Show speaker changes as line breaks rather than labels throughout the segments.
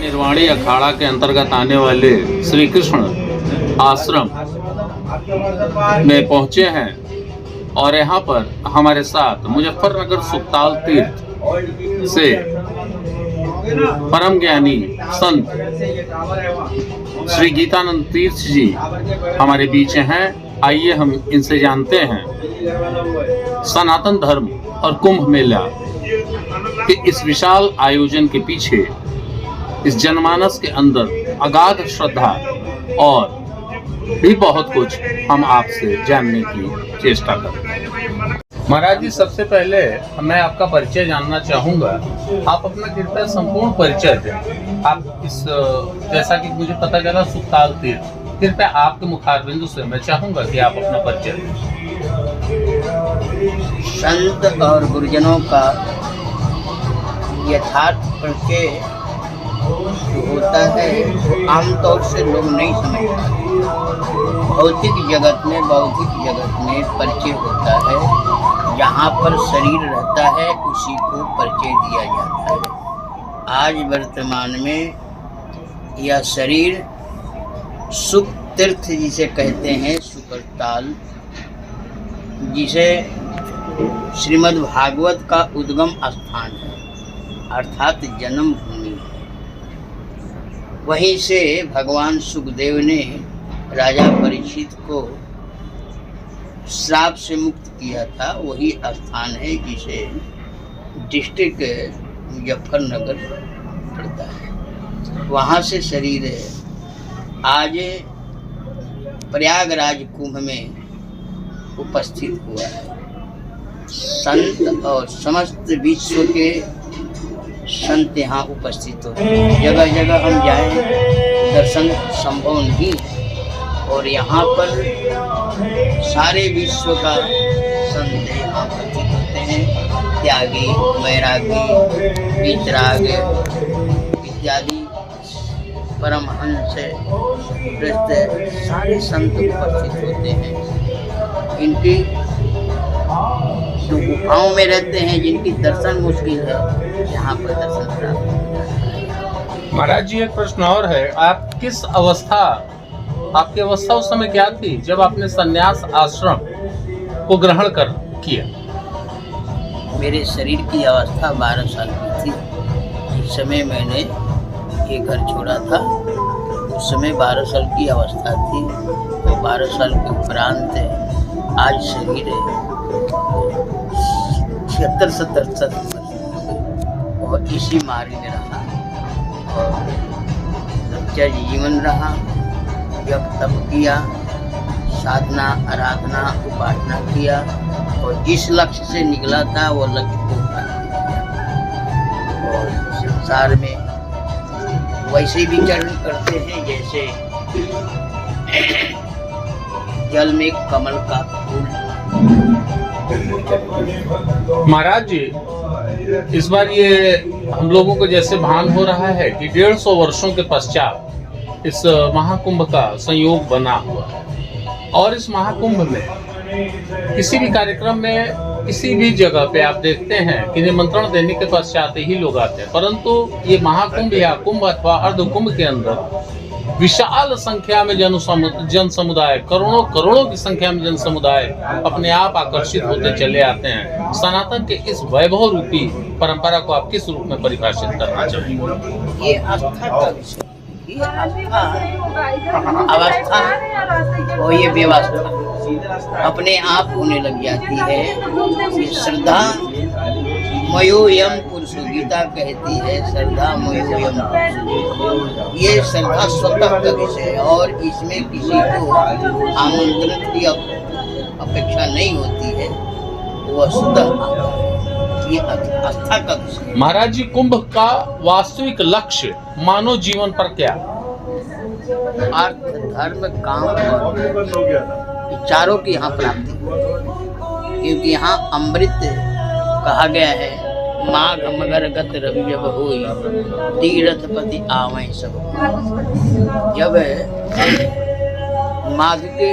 निर्वाणी अखाड़ा के अंतर्गत आने वाले श्री कृष्ण आश्रम में पहुंचे हैं और यहाँ पर हमारे साथ मुजफ्फरनगर सुखताल तीर्थ से परम ज्ञानी संत श्री गीतानंद तीर्थ जी हमारे बीच हैं। आइए हम इनसे जानते हैं सनातन धर्म और कुंभ मेला के इस विशाल आयोजन के पीछे इस जनमानस के अंदर अगाध श्रद्धा और भी बहुत कुछ हम आपसे जानने की चेष्टा करें। महाराज जी, सबसे पहले मैं आपका परिचय जानना चाहूँगा। आप अपना कृपया संपूर्ण परिचय दें। आप इस जैसा कि मुझे पता चला सुखताल तीर्थ, कृपया आपके मुखारबिंदु से मैं चाहूँगा कि आप अपना परिचय दें।
संत और गुरुजनों का यथार्थ परिचय जो होता है वो आमतौर से लोग नहीं समझ पाते। भौतिक जगत में, बौद्धिक जगत में परिचय होता है। जहाँ पर शरीर रहता है उसी को परिचय दिया जाता है। आज वर्तमान में यह शरीर सुख तीर्थ जिसे कहते हैं, सुकरताल, जिसे श्रीमद् भागवत का उद्गम स्थान है अर्थात जन्म भूमि है। वहीं से भगवान सुखदेव ने राजा परीक्षित को श्राप से मुक्त किया था। वही स्थान है जिसे डिस्ट्रिक्ट मुजफ्फरनगर पड़ता है। वहाँ से शरीर आज प्रयागराज कुंभ में उपस्थित हुआ है। संत और समस्त विश्व के संत यहाँ उपस्थित होते हैं। जगह जगह हम जाएं दर्शन संभव नहीं, और यहाँ पर सारे विश्व का संत यहाँ उपस्थित होते हैं। त्यागी, वैरागी, वितराग इत्यादि परमहंस सारे संत उपस्थित होते हैं। इनकी जो गुफाओं में रहते हैं, जिनकी दर्शन मुश्किल है, यहाँ पर दर्शन प्राप्त होता है।
महाराज जी, एक प्रश्न और है। आप किस अवस्था, आपकी अवस्था उस समय क्या थी जब आपने संन्यास आश्रम को ग्रहण कर किया?
मेरे शरीर की अवस्था 12 साल की थी। जिस समय मैंने ये घर छोड़ा था उस समय 12 साल की अवस्था थी। तो 12 साल के उपरांत आज शरीर 76-77 और इसी मार्ग में रहा और सच्चा जीवन रहा। जब तप किया, साधना, आराधना, उपासना किया और जिस लक्ष्य से निकला था वो लक्ष्य को प्राप्त किया। और संसार में वैसे विचरण करते हैं जैसे जल में कमल का फूल।
महाराज जी, इस बार ये हम लोगों को जैसे भान हो रहा है कि 150 वर्षों के पश्चात इस महाकुंभ का संयोग बना हुआ है और इस महाकुंभ में किसी भी कार्यक्रम में, किसी भी जगह पे आप देखते हैं कि निमंत्रण देने के पश्चात ही लोग आते हैं, परंतु ये महाकुंभ या कुंभ अथवा अर्धकुंभ के अंदर विशाल संख्या में जन समुदाय, करोड़ों करोड़ों की संख्या में जन समुदाय अपने आप आकर्षित होते चले आते हैं। सनातन के इस वैभव रूपी परंपरा को आप किस रूप में परिभाषित करना चाहेंगे?
ये आस्था का विषय, ये अवस्था और ये व्यवस्था अपने आप होने लग जाती है। ये श्रद्धा मयोयम पुरुष, गीता कहती है श्रद्धा मयोयम पुरुष। ये श्रद्धा स्वतः का विषय है और इसमें किसी को आमंत्रण की अपेक्षा नहीं होती है, वह स्वतः ये आस्था का विषय।
महाराज जी, कुंभ का वास्तविक लक्ष्य मानव जीवन पर क्या?
अर्थ, धर्म, काम और चारों की यहाँ प्राप्ति, क्योंकि यहाँ अमृत कहा गया है। माघ मगर गत रवि जब होई, तीर्थपति आवे सब। जब माघ के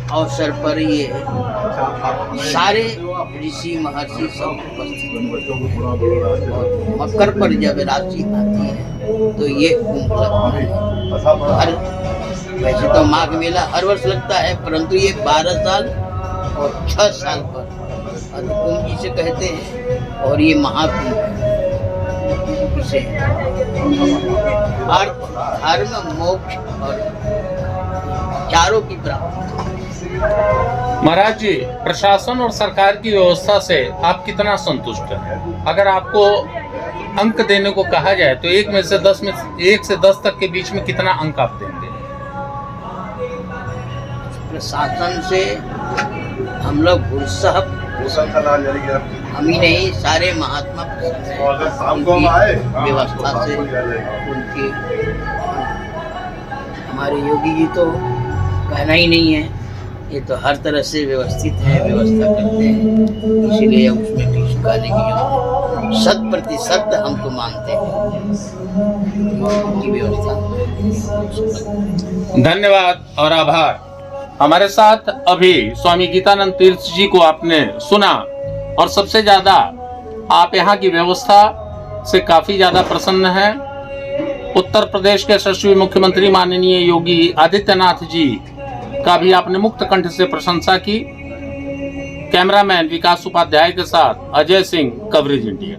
अवसर पर ये सारे ऋषि महर्षि सब उपस्थित हैं। और मकर पर जब राशि आती है तो ये कुंभ लगता है। हर वैसे तो माघ मेला हर वर्ष लगता है, परंतु ये 12 साल और 6 साल पर कुंभ जिसे कहते हैं, और ये महाकुंभ है। इसे अर्थ, धर्म, मोक्ष और चारों की प्राप्ति।
महाराज जी, प्रशासन और सरकार की व्यवस्था से आप कितना संतुष्ट हैं? अगर आपको अंक देने को कहा जाए तो 1 से 10 तक के बीच में कितना अंक आप देंगे?
प्रशासन से हम लोग हम ही नहीं, सारे महात्मा व्यवस्था से उनकी, हमारे योगी जी तो कहना ही नहीं है, ये तो हर तरह से व्यवस्थित है, व्यवस्था करते हैं, इसीलिए उसमें भी झुकाने की जरूरत है। 100% हम तो मानते हैं उनकी व्यवस्था।
धन्यवाद और आभार। हमारे साथ अभी स्वामी गीतानंद तीर्थ जी को आपने सुना, और सबसे ज्यादा आप यहाँ की व्यवस्था से काफी ज्यादा प्रसन्न हैं। उत्तर प्रदेश के यशस्वी मुख्यमंत्री माननीय योगी आदित्यनाथ जी का भी आपने मुक्त कंठ से प्रशंसा की। कैमरामैन विकास उपाध्याय के साथ अजय सिंह, कवरेज इंडिया।